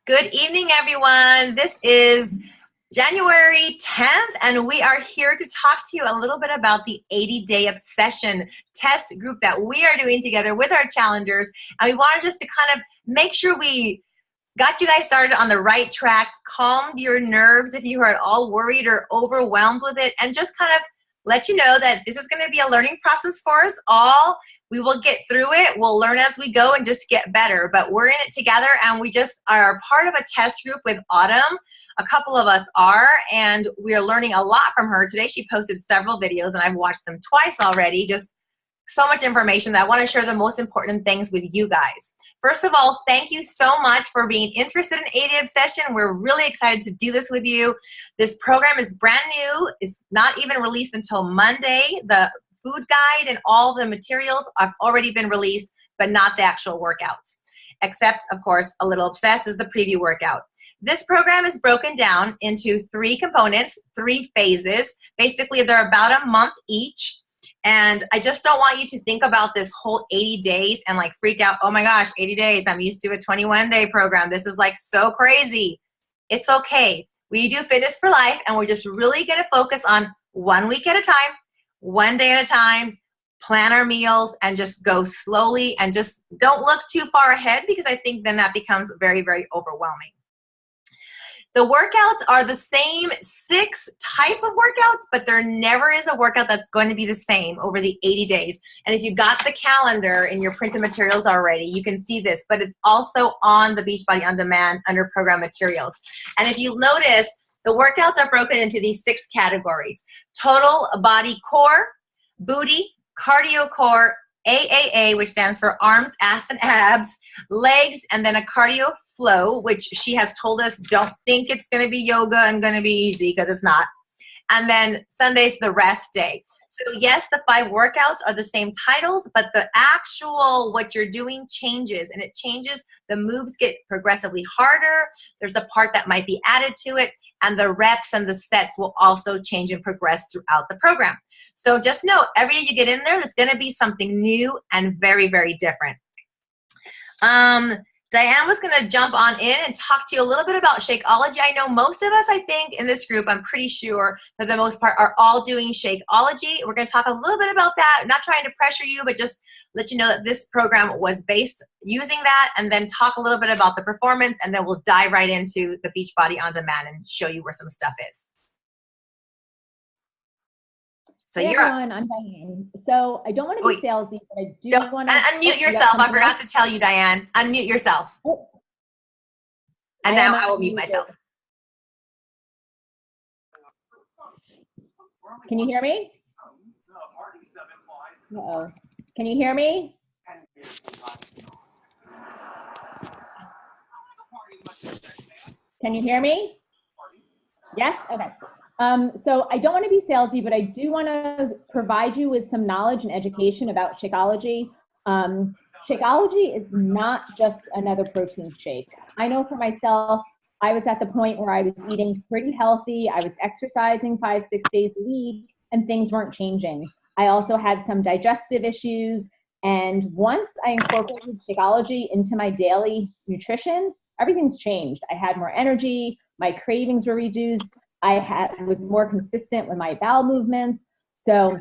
Good evening, everyone. This is January 10th, and we are here to talk to you a little bit about the 80-day obsession test group that we are doing together with our challengers. And we wanted just to kind of make sure we got you guys started on the right track, calmed your nerves if you are at all worried or overwhelmed with it, and just kind of let you know that this is going to be a learning process for us all. We will get through it. We'll learn as we go and just get better. But we're in it together, and we just are part of a test group with Autumn. A couple of us are, and we are learning a lot from her. Today she posted several videos, and I've watched them twice already. Just so much information that I want to share the most important things with you guys. First of all, thank you so much for being interested in 80 Obsession. We're really excited to do this with you. This program is brand new. It's not even released until Monday. The food guide and all the materials have already been released, but not the actual workouts. Except, of course, A Little Obsessed is the preview workout. This program is broken down into 3 components, 3 phases. Basically, they're about a month each. And I just don't want you to think about this whole 80 days and like freak out. Oh my gosh, 80 days. I'm used to a 21-day program. This is like so crazy. It's okay. We do Fitness for Life, and we're just really going to focus on 1 week at a time, 1 day at a time, plan our meals, and just go slowly and just don't look too far ahead, because I think then that becomes very, very overwhelming. The workouts are the same 6 type of workouts, but there never is a workout that's going to be the same over the 80 days. And if you got the calendar in your printed materials already, you can see this, but it's also on the Beachbody On Demand under program materials. And if you notice, the workouts are broken into these 6 categories: total body core, booty, cardio core, AAA, which stands for arms, ass, and abs, legs, and then a cardio flow, which she has told us don't think it's going to be yoga and going to be easy, because it's not. And then Sunday's the rest day. So yes, the 5 workouts are the same titles, but the actual what you're doing changes, and it changes. The moves get progressively harder. There's a part that might be added to it, and the reps and the sets will also change and progress throughout the program. So just know, every day you get in there, it's going to be something new and very, very different. Diane was going to jump on in and talk to you a little bit about Shakeology. I know most of us, I think, in this group, I'm pretty sure, for the most part, are all doing Shakeology. We're going to talk a little bit about that. Not trying to pressure you, but just let you know that this program was based using that, and then talk a little bit about the performance, and then we'll dive right into the Beachbody On Demand and show you where some stuff is. So hey you're everyone, I'm Diane. So I don't want to be salesy, but I do want to unmute yourself. I forgot to tell you, Diane. Unmute yourself. Oh. And now I will mute myself. Can you hear me? Uh-oh. Can you hear me? Can you hear me? Yes? Okay. So I don't want to be salesy, but I do want to provide you with some knowledge and education about Shakeology. Shakeology is not just another protein shake. I know for myself, I was at the point where I was eating pretty healthy. I was exercising 5-6 days a week, and things weren't changing. I also had some digestive issues. And once I incorporated Shakeology into my daily nutrition, everything's changed. I had more energy. My cravings were reduced. I was more consistent with my bowel movements. So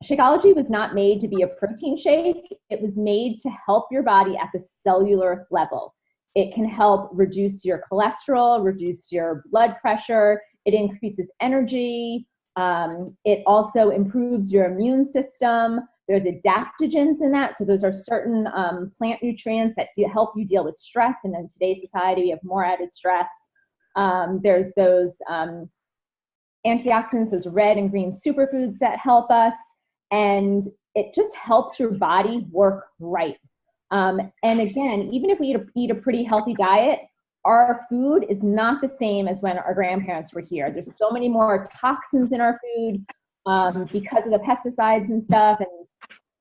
Shakeology was not made to be a protein shake. It was made to help your body at the cellular level. It can help reduce your cholesterol, reduce your blood pressure. It increases energy. It also improves your immune system. There's adaptogens in that. So those are certain plant nutrients that help you deal with stress. And in today's society, we have more added stress. There's those antioxidants, those red and green superfoods that help us, and it just helps your body work right. And again, even if we eat a pretty healthy diet, our food is not the same as when our grandparents were here. There's so many more toxins in our food because of the pesticides and stuff, and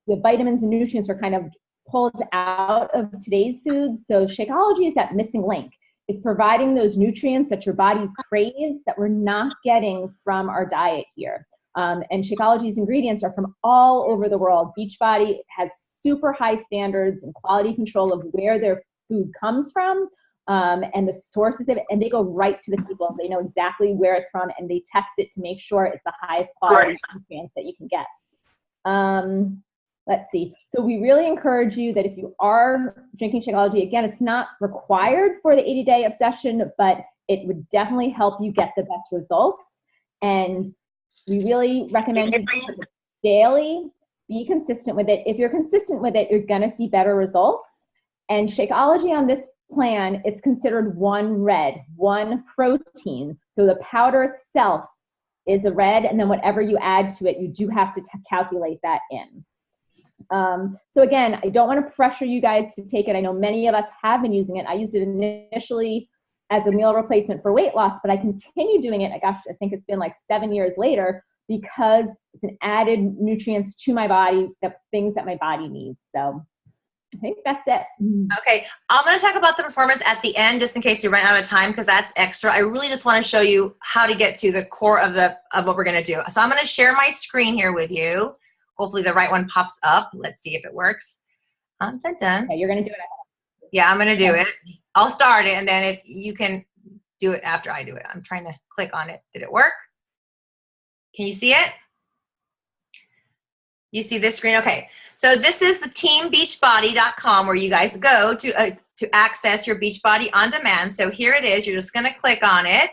the vitamins and nutrients are kind of pulled out of today's foods. So Shakeology is that missing link. It's providing those nutrients that your body craves that we're not getting from our diet here. And Shakeology's ingredients are from all over the world. Beachbody has super high standards and quality control of where their food comes from. and the sources of it, and they go right to the people. They know exactly where it's from, and they test it to make sure it's the highest quality nutrients that you can get. Let's see. So we really encourage you that if you are drinking Shakeology, again, it's not required for the 80-day obsession, but it would definitely help you get the best results. And we really recommend you do it daily. Be consistent with it. If you're consistent with it, you're going to see better results. And Shakeology on this plan, it's considered one red, one protein. So the powder itself is a red, and then whatever you add to it, you do have to calculate that in. So again, I don't want to pressure you guys to take it. I know many of us have been using it. I used it initially as a meal replacement for weight loss, but I continue doing it. Gosh, I think it's been like 7 years later, because it's an added nutrients to my body, the things that my body needs. So I think that's it. Okay, I'm going to talk about the performance at the end, just in case you run out of time, because that's extra. I really just want to show you how to get to the core of what we're going to do. So I'm going to share my screen here with you. Hopefully the right one pops up. Let's see if it works. Dun, dun. Okay, you're going to do it. Yeah, I'm going to do it. I'll start it, and then if you can do it after I do it. I'm trying to click on it. Did it work? Can you see it? You see this screen? Okay. So this is the teambeachbody.com, where you guys go to access your Beachbody on demand. So here it is. You're just going to click on it,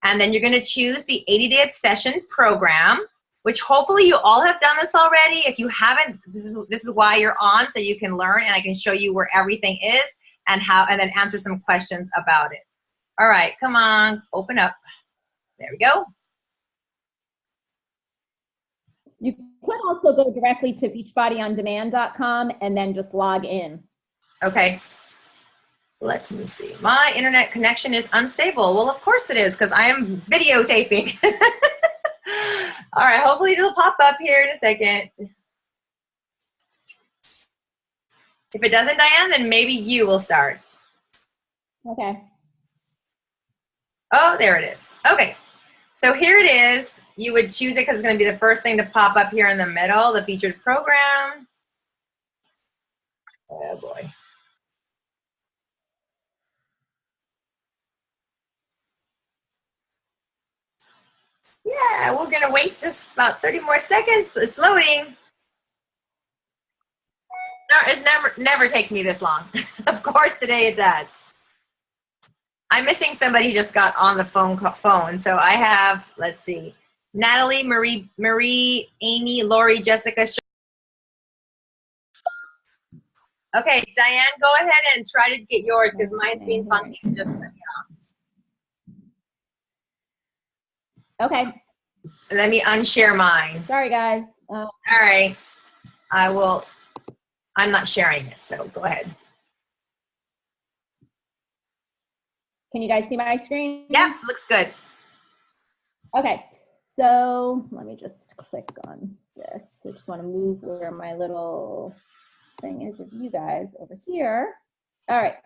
and then you're going to choose the 80-day obsession program, which hopefully you all have done this already. If you haven't, this is why you're on, so you can learn, and I can show you where everything is and then answer some questions about it. All right, come on, open up. There we go. You could also go directly to beachbodyondemand.com and then just log in. Okay. Let me see. My internet connection is unstable. Well, of course it is, because I am videotaping. All right, hopefully it'll pop up here in a second. If it doesn't, Diane, then maybe you will start. Okay. Oh, there it is. Okay. So here it is. You would choose it because it's going to be the first thing to pop up here in the middle, the featured program. Oh, boy. Yeah, we're going to wait just about 30 more seconds. It's loading. No, it never takes me this long. Of course, today it does. I'm missing somebody who just got on the phone. So I have, let's see, Natalie, Marie, Amy, Lori, Jessica. Okay, Diane, go ahead and try to get yours, because mine's being funky and just cut me off. Okay. Let me unshare mine. Sorry, guys. All right. I'm not sharing it, so go ahead. Can you guys see my screen? Yep, looks good. Okay, so let me just click on this. I just want to move where my little thing is of you guys over here. All right,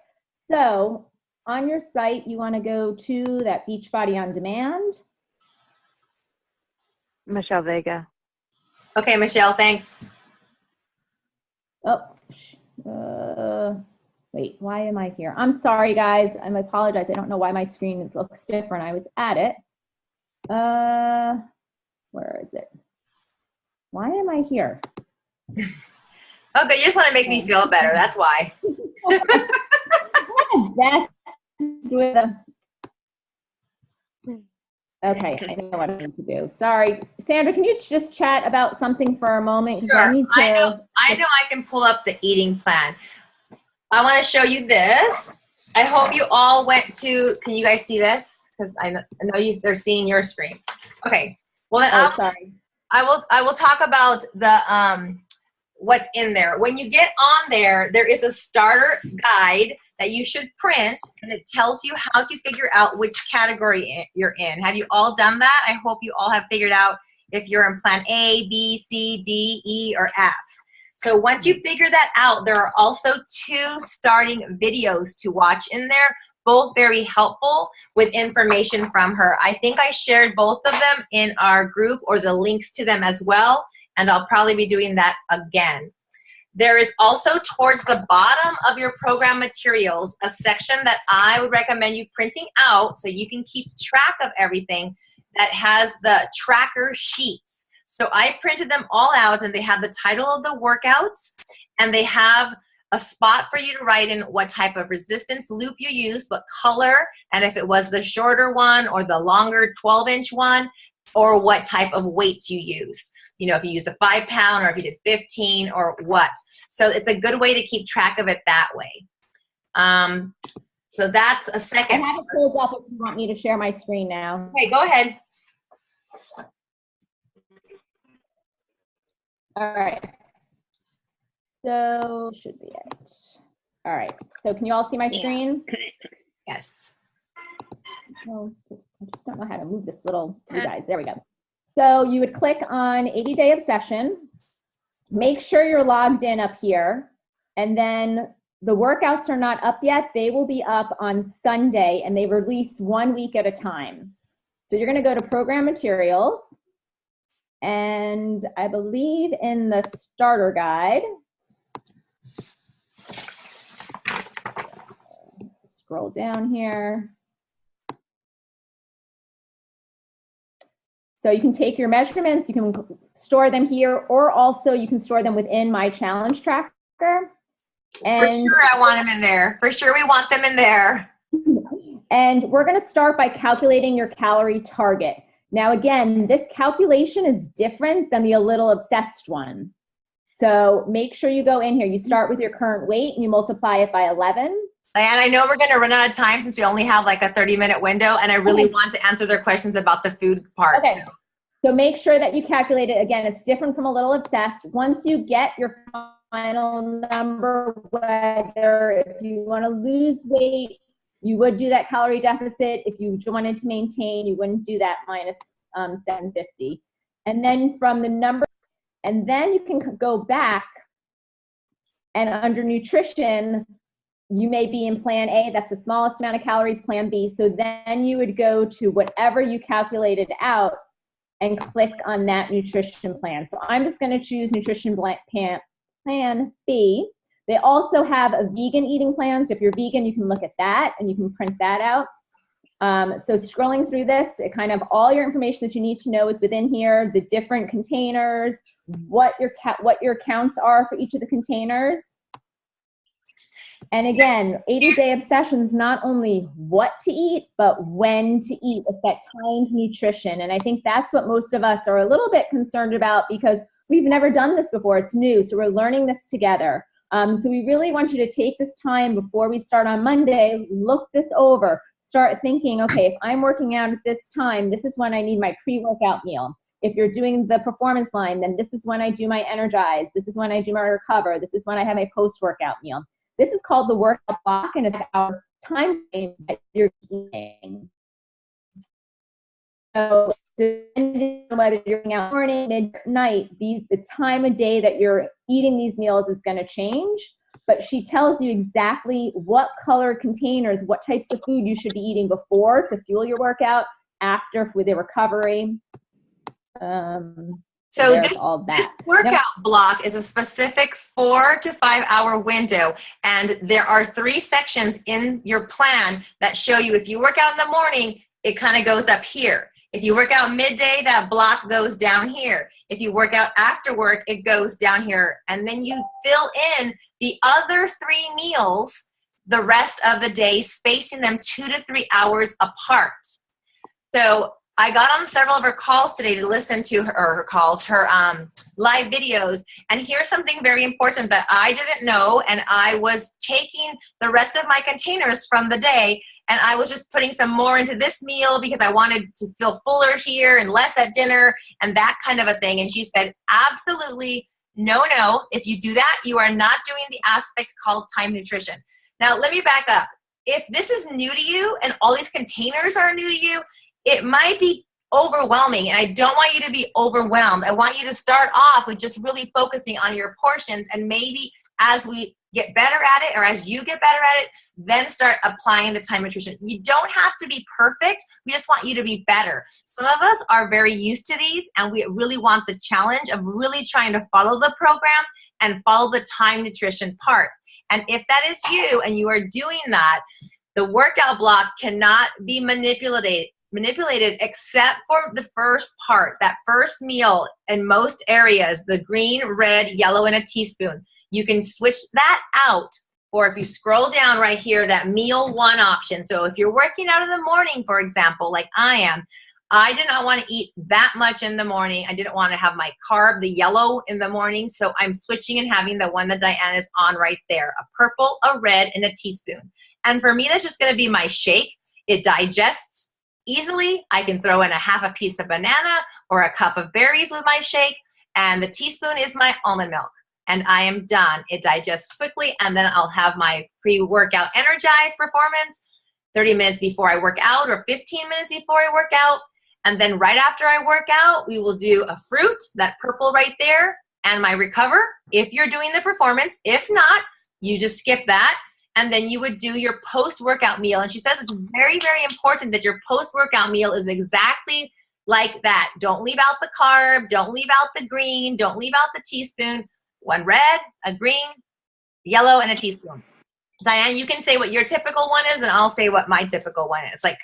so on your site, you want to go to that Beachbody on Demand. Michelle Vega. Okay, Michelle, thanks. Oh, wait, why am I here? I'm sorry, guys. I apologize. I don't know why my screen looks different. I was at it. Where is it? Why am I here? Okay, you just want to make me feel better. That's why. Okay, I know what I need to do. Sorry. Sandra, can you just chat about something for a moment? Sure. I know I can pull up the eating plan. I want to show you this. I hope you all went to, can you guys see this? Because I know they're seeing your screen. Okay. Well, then sorry. I will talk about the what's in there. When you get on there, there is a starter guide that you should print, and it tells you how to figure out which category you're in. Have you all done that? I hope you all have figured out if you're in plan A, B, C, D, E, or F. So once you figure that out, there are also 2 starting videos to watch in there, both very helpful with information from her. I think I shared both of them in our group, or the links to them as well, and I'll probably be doing that again. There is also towards the bottom of your program materials a section that I would recommend you printing out so you can keep track of everything, that has the tracker sheets. So I printed them all out, and they have the title of the workouts, and they have a spot for you to write in what type of resistance loop you used, what color, and if it was the shorter one or the longer 12-inch one, or what type of weights you used. You know, if you used a 5-pound or if you did 15 or what. So it's a good way to keep track of it that way. So that's a second. I have it pulled up if you want me to share my screen now. Okay, go ahead. All right. So should be it. All right. So can you all see my screen? Yes. Oh, I just don't know how to move this little, you guys, there we go. So you would click on 80-day obsession, make sure you're logged in up here, and then the workouts are not up yet. They will be up on Sunday, and they release 1 week at a time. So you're gonna go to program materials, and I believe in the starter guide, scroll down here. So you can take your measurements, you can store them here, or also you can store them within my challenge tracker. For sure I want them in there. For sure we want them in there. And we're gonna start by calculating your calorie target. Now again, this calculation is different than the A Little Obsessed one. So make sure you go in here. You start with your current weight and you multiply it by 11. And I know we're going to run out of time since we only have like a 30-minute window, and I really want to answer their questions about the food part. Okay, so make sure that you calculate it. Again, it's different from A Little Obsessed. Once you get your final number, whether if you want to lose weight, you would do that calorie deficit. If you wanted to maintain, you wouldn't do that minus 750. And then from the number, and then you can go back, and under nutrition, you may be in plan A, that's the smallest amount of calories, plan B. So then you would go to whatever you calculated out and click on that nutrition plan. So I'm just gonna choose nutrition plan B. They also have a vegan eating plan. So if you're vegan, you can look at that and you can print that out. So scrolling through this, it kind of all your information that you need to know is within here, the different containers, what your counts are for each of the containers. And again, 80-day obsession is not only what to eat, but when to eat. It's that timed nutrition. And I think that's what most of us are a little bit concerned about because we've never done this before. It's new. So we're learning this together. So we really want you to take this time before we start on Monday, look this over, start thinking, okay, if I'm working out at this time, this is when I need my pre-workout meal. If you're doing the performance line, then this is when I do my energize. This is when I do my recover. This is when I have my post-workout meal. This is called the workout block, and it's our time frame that you're eating. So depending on whether you're eating out morning, midnight, the time of day that you're eating these meals is going to change. But she tells you exactly what color containers, what types of food you should be eating before to fuel your workout, after with the recovery. So this workout block is a specific 4 to 5 hour window, and there are 3 sections in your plan that show you if you work out in the morning, it kind of goes up here. If you work out midday, that block goes down here. If you work out after work, it goes down here. And then you fill in the other 3 meals the rest of the day, spacing them 2 to 3 hours apart. So I got on several of her calls today to listen to her live videos. And here's something very important that I didn't know. And I was taking the rest of my containers from the day, and I was just putting some more into this meal because I wanted to feel fuller here and less at dinner and that kind of a thing. And she said, absolutely no. If you do that, you are not doing the aspect called time nutrition. Now, let me back up. If this is new to you and all these containers are new to you, it might be overwhelming, and I don't want you to be overwhelmed. I want you to start off with just really focusing on your portions, and maybe as we get better at it, or as you get better at it, then start applying the time nutrition. You don't have to be perfect. We just want you to be better. Some of us are very used to these, and we really want the challenge of really trying to follow the program and follow the time nutrition part. And if that is you and you are doing that, the workout block cannot be manipulated except for the first part, that first meal. In most areas, the green, red, yellow, and a teaspoon. You can switch that out, or if you scroll down right here, that meal 1 option. So if you're working out in the morning, for example, like I am, I did not want to eat that much in the morning. I didn't want to have my carb, the yellow, in the morning. So I'm switching and having the one that Diane is on right there, a purple, a red, and a teaspoon. And for me, that's just going to be my shake. It digests easily. I can throw in a half a piece of banana or a cup of berries with my shake. And the teaspoon is my almond milk. And I am done. It digests quickly, and then I'll have my pre-workout energized performance 30 minutes before I work out or 15 minutes before I work out. And then right after I work out, we will do a fruit, that purple right there, and my recover if you're doing the performance. If not, you just skip that. And then you would do your post-workout meal. And she says it's very, very important that your post-workout meal is exactly like that. Don't leave out the carb. Don't leave out the green. Don't leave out the teaspoon. 1 red, a green, yellow, and a teaspoon. Diane, you can say what your typical one is, and I'll say what my typical one is, like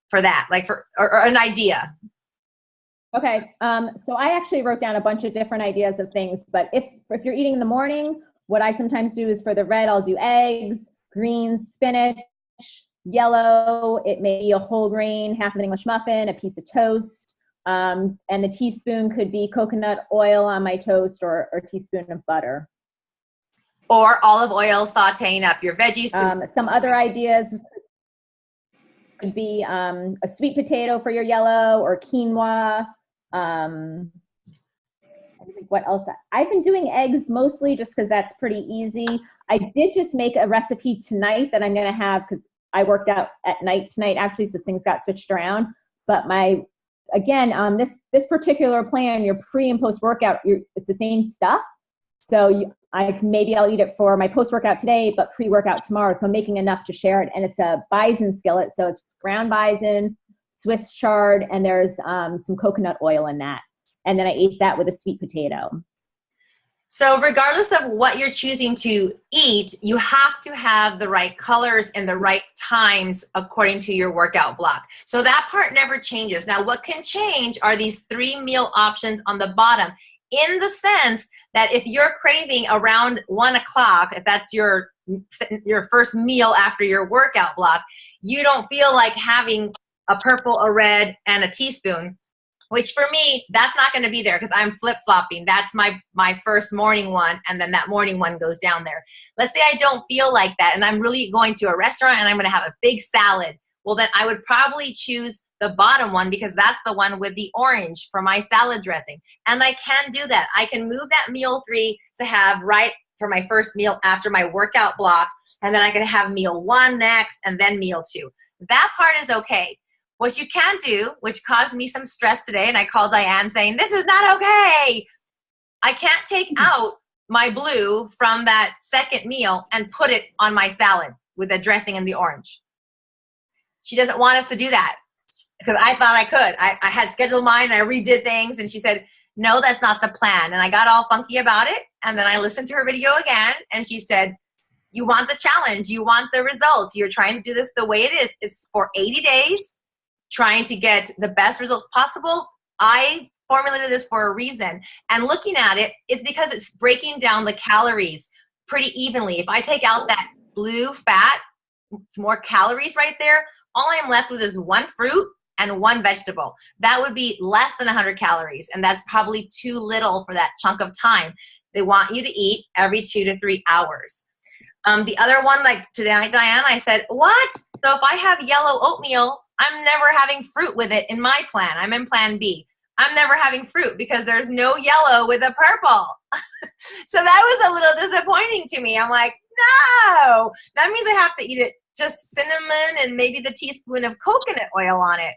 for that, like or an idea. Okay, so I actually wrote down a bunch of different ideas of things, but if you're eating in the morning, what I sometimes do is for the red, I'll do eggs, greens, spinach, yellow, it may be a whole grain, half of an English muffin, a piece of toast. And the teaspoon could be coconut oil on my toast, or a teaspoon of butter. Or olive oil sauteing up your veggies. Some other ideas could be a sweet potato for your yellow, or quinoa. What else? I've been doing eggs mostly just because that's pretty easy. I did just make a recipe tonight that I'm going to have because I worked out at night tonight, actually, so things got switched around. But again, this particular plan, your pre and post workout, it's the same stuff. So maybe I'll eat it for my post workout today, but pre workout tomorrow. So I'm making enough to share it, and it's a bison skillet. So it's ground bison, Swiss chard, and there's some coconut oil in that. And then I ate that with a sweet potato. So regardless of what you're choosing to eat, you have to have the right colors and the right times according to your workout block. So that part never changes. Now, what can change are these 3 meal options on the bottom, in the sense that if you're craving around 1 o'clock, if that's your first meal after your workout block, you don't feel like having a purple, a red, and a teaspoon, which for me, that's not going to be there because I'm flip-flopping. That's my first morning one, and then that morning one goes down there. Let's say I don't feel like that, and I'm really going to a restaurant, and I'm going to have a big salad. Well, then I would probably choose the bottom one because that's the one with the orange for my salad dressing. And I can do that. I can move that meal 3 to have right for my first meal after my workout block, and then I can have meal 1 next, and then meal 2. That part is okay. What you can do, which caused me some stress today, and I called Diane saying, this is not okay. I can't take out my blue from that second meal and put it on my salad with the dressing and the orange. She doesn't want us to do that because I thought I could. I had scheduled mine, and I redid things, and she said, no, that's not the plan. And I got all funky about it, and then I listened to her video again, and she said, you want the challenge. You want the results. You're trying to do this the way it is. It's for 80 days. Trying to get the best results possible. I formulated this for a reason. And looking at it, it's because it's breaking down the calories pretty evenly. If I take out that blue fat, it's more calories right there, all I'm left with is 1 fruit and 1 vegetable. That would be less than 100 calories, and that's probably too little for that chunk of time. They want you to eat every 2 to 3 hours. The other one, like today, Diane, I said, what? So if I have yellow oatmeal, I'm never having fruit with it in my plan. I'm in plan B. I'm never having fruit because there's no yellow with a purple. So that was a little disappointing to me. I'm like, no, that means I have to eat it just cinnamon and maybe the teaspoon of coconut oil on it,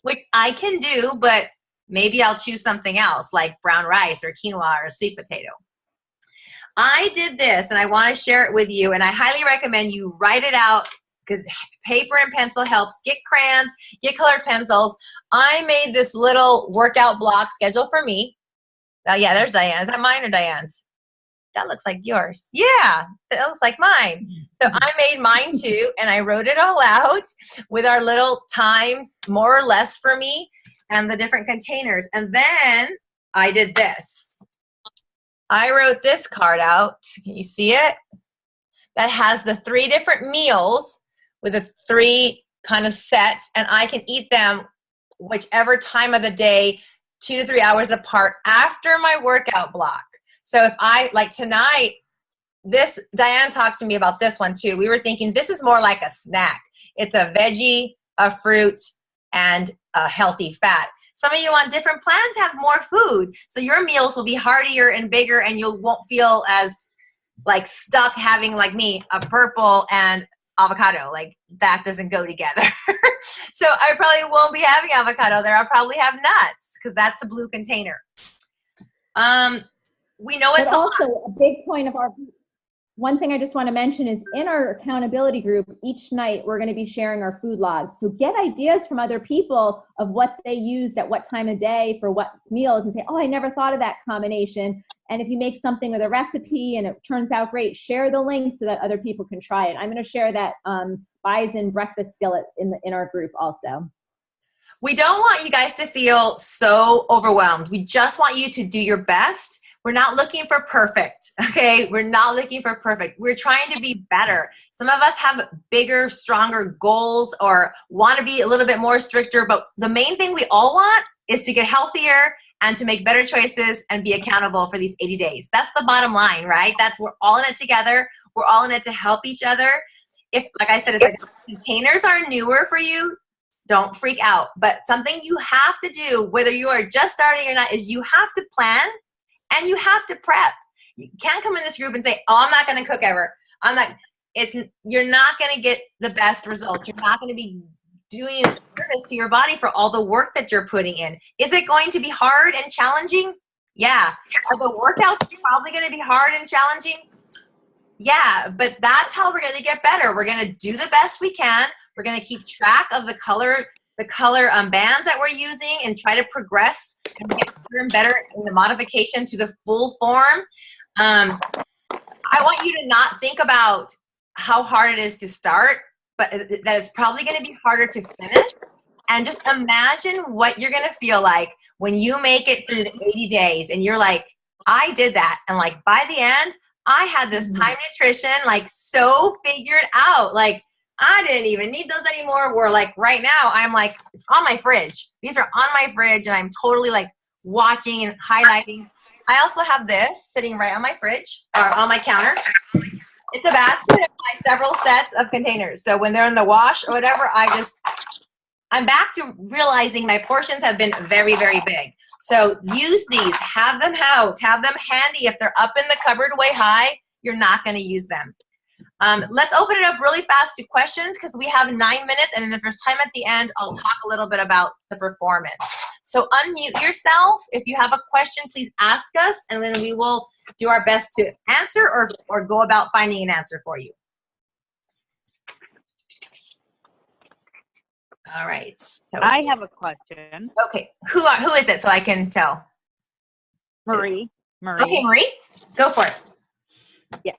which I can do, but maybe I'll choose something else like brown rice or quinoa or sweet potato. I did this, and I want to share it with you, and I highly recommend you write it out because paper and pencil helps. Get crayons, get colored pencils. I made this little workout block schedule for me. Oh, yeah, there's Diane. Is that mine or Diane's? That looks like yours. Yeah, that looks like mine. So I made mine too, and I wrote it all out with our little times, more or less for me, and the different containers. And then I did this. I wrote this card out. Can you see it? That has the 3 different meals with the 3 kind of sets, and I can eat them whichever time of the day, 2 to 3 hours apart after my workout block. So if I, like tonight, this, Diane talked to me about this one too. We were thinking this is more like a snack. It's a veggie, a fruit, and a healthy fat. Some of you on different plans have more food. So your meals will be heartier and bigger, and you won't feel as like stuck having, like me, a purple and avocado. Like that doesn't go together. So I probably won't be having avocado there. I'll probably have nuts because that's a blue container. We know it's also a big point of our, one thing I just want to mention is in our accountability group, each night we're going to be sharing our food logs. So get ideas from other people of what they used at what time of day for what meals and say, oh, I never thought of that combination. And if you make something with a recipe and it turns out great, share the link so that other people can try it. I'm going to share that bison breakfast skillet in our group also. We don't want you guys to feel so overwhelmed. We just want you to do your best. We're not looking for perfect, okay? We're not looking for perfect. We're trying to be better. Some of us have bigger, stronger goals or want to be a little bit more stricter, but the main thing we all want is to get healthier and to make better choices and be accountable for these 80 days. That's the bottom line, right? We're all in it together. We're all in it to help each other. If, like I said, if containers are newer for you, don't freak out. But something you have to do, whether you are just starting or not, is you have to plan and you have to prep. You can't come in this group and say, oh, I'm not going to cook ever. You're not going to get the best results. You're not going to be doing a service to your body for all the work that you're putting in. Is it going to be hard and challenging? Yeah. Are the workouts probably going to be hard and challenging? Yeah, but that's how we're going to get better. We're going to do the best we can. We're going to keep track of the color bands that we're using and try to progress and get better and better in the modification to the full form. I want you to not think about how hard it is to start, but that it's probably going to be harder to finish. And just imagine what you're going to feel like when you make it through the 80 days and you're like, I did that. And like by the end, I had this time nutrition like so figured out. Like I didn't even need those anymore. Where like right now I'm like, it's on my fridge. These are on my fridge and I'm totally like watching and highlighting. I also have this sitting right on my fridge or on my counter. It's a basket of like several sets of containers. So when they're in the wash or whatever, I'm back to realizing my portions have been very, very big. So use these, have them out, have them handy. If they're up in the cupboard way high, you're not going to use them. Let's open it up really fast to questions because we have 9 minutes, and then if there's time at the end, I'll talk a little bit about the performance. So unmute yourself. If you have a question, please ask us, and then we will do our best to answer or go about finding an answer for you. All right. So, I have a question. Okay. Who is it so I can tell? Marie. Okay, Marie, go for it. Yeah.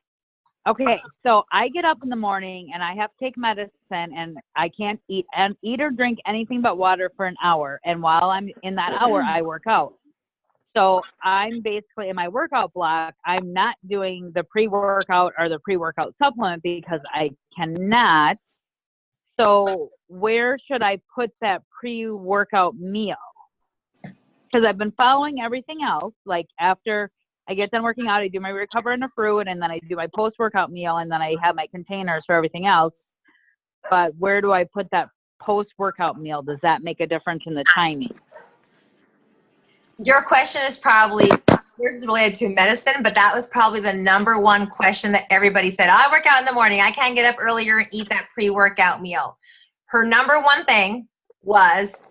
Okay, so I get up in the morning and I have to take medicine and I can't eat or drink anything but water for an hour. And while I'm in that hour, I work out. So I'm basically in my workout block, I'm not doing the pre-workout or the pre-workout supplement because I cannot. So where should I put that pre-workout meal? Because I've been following everything else, like after I get done working out, I do my recover and the fruit, and then I do my post-workout meal, and then I have my containers for everything else. But where do I put that post-workout meal? Does that make a difference in the timing? Your question is probably, yours is related to medicine, but that was probably the #1 question that everybody said. I work out in the morning. I can't get up earlier and eat that pre-workout meal. Her #1 thing was,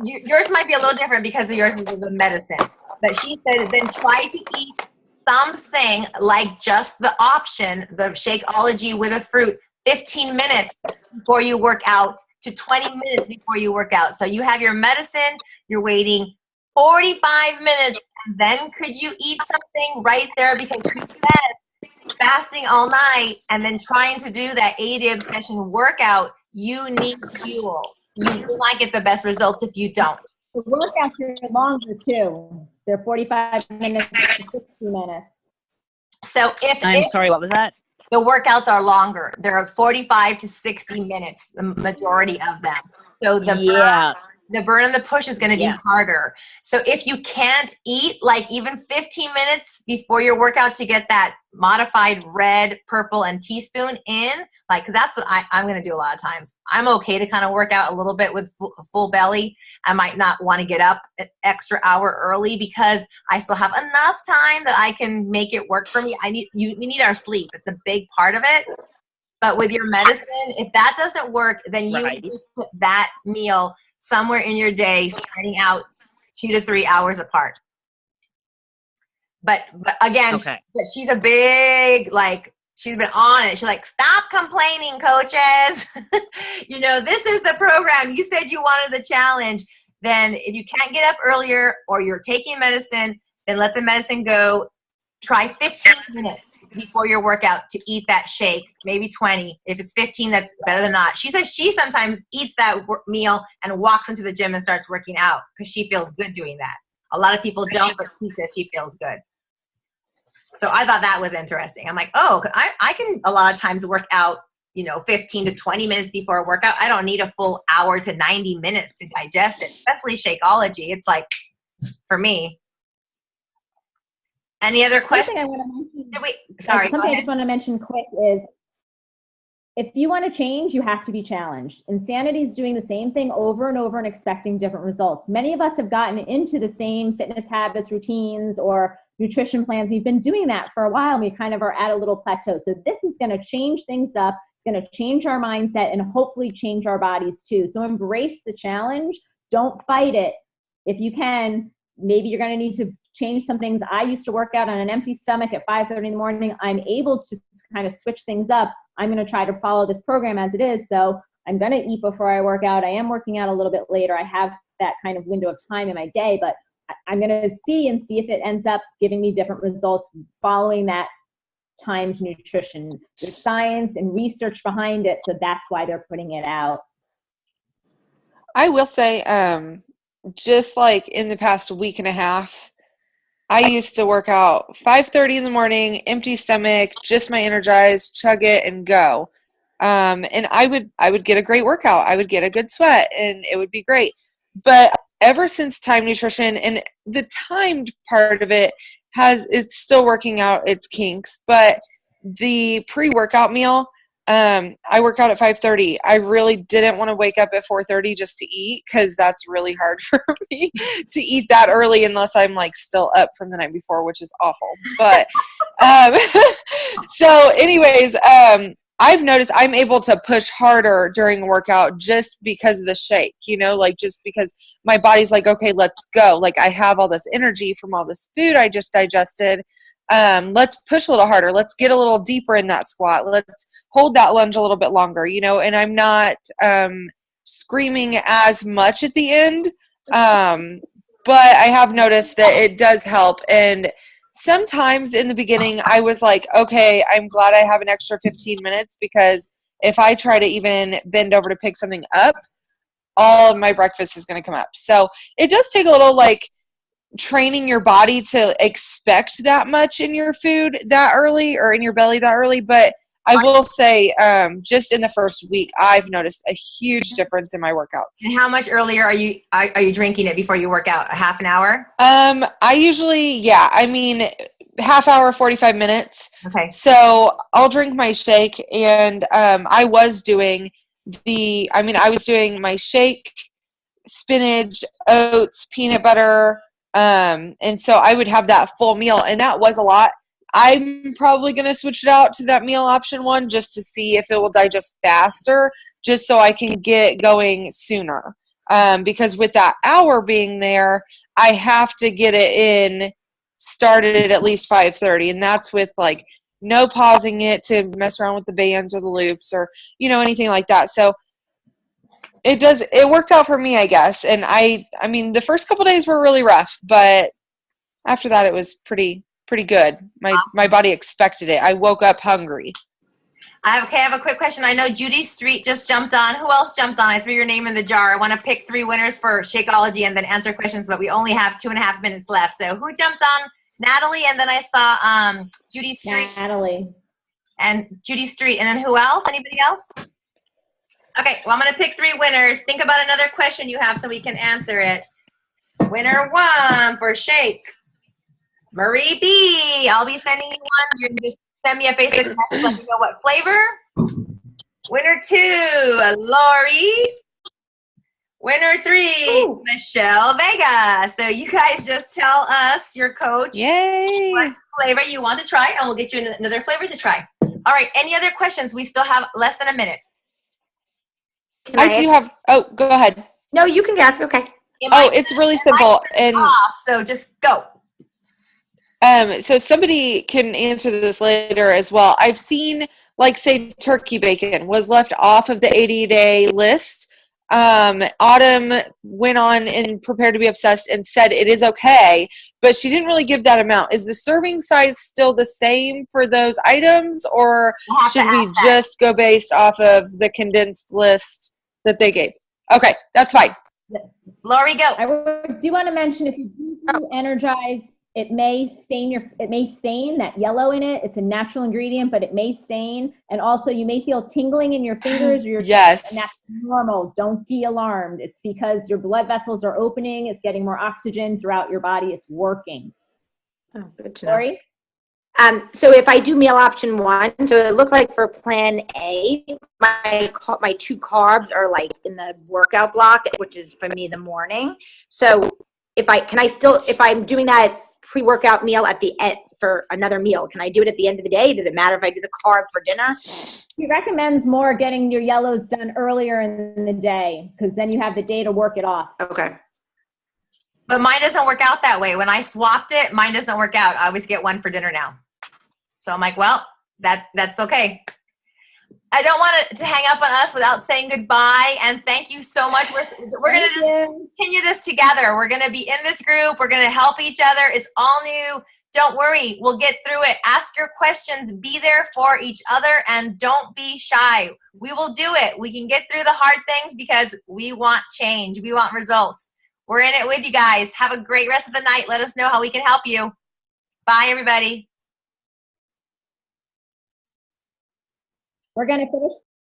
yours might be a little different because of yours is the medicine. But she said, then try to eat something like just the option, the Shakeology with a fruit, 15 minutes before you work out to 20 minutes before you work out. So you have your medicine, you're waiting 45 minutes, and then could you eat something right there because you said fasting all night and then trying to do that 80 obsession workout, you need fuel. You will not get the best results if you don't. The workouts are longer too. They're 45 minutes to 60 minutes. So I'm sorry, what was that? the workouts are longer. They're 45 to 60 minutes, the majority of them. So the burn and the push is going to be harder. So if you can't eat like even 15 minutes before your workout to get that modified red, purple, and teaspoon in, like, because that's what I'm going to do a lot of times. I'm okay to kind of work out a little bit with full belly. I might not want to get up an extra hour early because I still have enough time that I can make it work for me. We need our sleep. It's a big part of it. But with your medicine, if that doesn't work, then you just put that meal somewhere in your day, starting out 2 to 3 hours apart. But again, but she's a big, like, she's been on it. She's like, stop complaining, coaches. You know, this is the program. You said you wanted the challenge. Then if you can't get up earlier or you're taking medicine, then let the medicine go. Try 15 minutes before your workout to eat that shake, maybe 20. If it's 15, that's better than not. She says she sometimes eats that meal and walks into the gym and starts working out because she feels good doing that. A lot of people don't, but she says she feels good. So I thought that was interesting. I'm like, oh, I can a lot of times work out, 15 to 20 minutes before a workout. I don't need a full hour to 90 minutes to digest it, especially Shakeology. It's like, for me. Any other questions? Something I want to mention. Sorry, something I just want to mention quick is, if you want to change, you have to be challenged. Insanity is doing the same thing over and over and expecting different results. Many of us have gotten into the same fitness habits, routines, or nutrition plans. We've been doing that for a while, and we kind of are at a little plateau. So this is going to change things up. It's going to change our mindset and hopefully change our bodies too. So embrace the challenge. Don't fight it. If you can, maybe you're going to need to change some things. I used to work out on an empty stomach at 5:30 in the morning. I'm able to kind of switch things up. I'm going to try to follow this program as it is. So I'm going to eat before I work out. I am working out a little bit later. I have that kind of window of time in my day, but I'm going to see if it ends up giving me different results following that timed nutrition. There's science and research behind it. So that's why they're putting it out. I will say, just like in the past week and a half, I used to work out 5:30 in the morning, empty stomach, just my Energize, chug it and go. And I would get a great workout. I would get a good sweat and it would be great. But ever since time nutrition, and the timed part of it it's still working out its kinks, but the pre-workout meal, I work out at 5:30. I really didn't want to wake up at 4:30 just to eat, because that's really hard for me to eat that early unless I'm like still up from the night before, which is awful. But so anyways, I've noticed I'm able to push harder during a workout just because of the shake, like just because my body's like, okay, let's go. Like I have all this energy from all this food I just digested. Let's push a little harder. Let's get a little deeper in that squat. Let's hold that lunge a little bit longer, and I'm not screaming as much at the end. But I have noticed that it does help. And sometimes in the beginning I was like, okay, I'm glad I have an extra 15 minutes, because if I try to even bend over to pick something up, all of my breakfast is going to come up. So it does take a little like training your body to expect that much in your food that early, or in your belly that early. But I will say, just in the first week, I've noticed a huge difference in my workouts. And how much earlier are you drinking it before you work out? A half an hour? I usually, half hour, 45 minutes. Okay. So I'll drink my shake, and I was doing my shake, spinach, oats, peanut butter, and so I would have that full meal, and that was a lot. I'm probably going to switch it out to that meal option one just to see if it will digest faster, just so I can get going sooner. Because with that hour being there, I have to get it in started at least 5:30, and that's with like no pausing it to mess around with the bands or the loops or anything like that. So it worked out for me, I guess. And I mean the first couple days were really rough, but after that it was pretty good. My body expected it. I woke up hungry. I have a quick question. I know Judy Street just jumped on. Who else jumped on? I threw your name in the jar. I want to pick 3 winners for Shakeology and then answer questions, but we only have 2.5 minutes left. So who jumped on? Natalie, and then I saw Judy Street. Natalie. And Judy Street. And then who else? Anybody else? Okay, well, I'm going to pick 3 winners. Think about another question you have so we can answer it. Winner 1 for Shake. Marie B. I'll be sending you one. You're just send me a Facebook message, let me know what flavor. Winner 2, Lori. Winner 3, Ooh. Michelle Vega. So you guys just tell us, your coach, Yay. What flavor you want to try, and we'll get you another flavor to try. All right, any other questions? We still have less than a minute. I do have, go ahead. No, you can ask, okay. It's really simple. And off, so just go. So somebody can answer this later as well. I've seen, like, say, turkey bacon was left off of the 80-day list. Autumn went on and Prepared to Be Obsessed and said it is okay, but she didn't really give that amount. Is the serving size still the same for those items, or should we just go based off of the condensed list that they gave? Okay, that's fine. Lori, go. I do want to mention, if you do Energize, it may stain that yellow in it. It's a natural ingredient, but it may stain. And also you may feel tingling in your fingers or your yes. toes, and that's normal. Don't be alarmed. It's because your blood vessels are opening. It's getting more oxygen throughout your body. It's working. Oh, good to know. Sorry? So if I do meal option 1, so it looks like for plan A, my 2 carbs are like in the workout block, which is for me the morning. So if I'm doing that pre-workout meal at the end for another meal, can I do it at the end of the day? Does it matter if I do the carb for dinner? He recommends more getting your yellows done earlier in the day, because then you have the day to work it off. Okay. But mine doesn't work out that way. When I swapped it, mine doesn't work out. I always get 1 for dinner now. So I'm like, well, that's okay. I don't want to hang up on us without saying goodbye, and thank you so much. We're going to just continue this together. We're going to be in this group. We're going to help each other. It's all new. Don't worry. We'll get through it. Ask your questions. Be there for each other, and don't be shy. We will do it. We can get through the hard things because we want change. We want results. We're in it with you guys. Have a great rest of the night. Let us know how we can help you. Bye, everybody. We're going to finish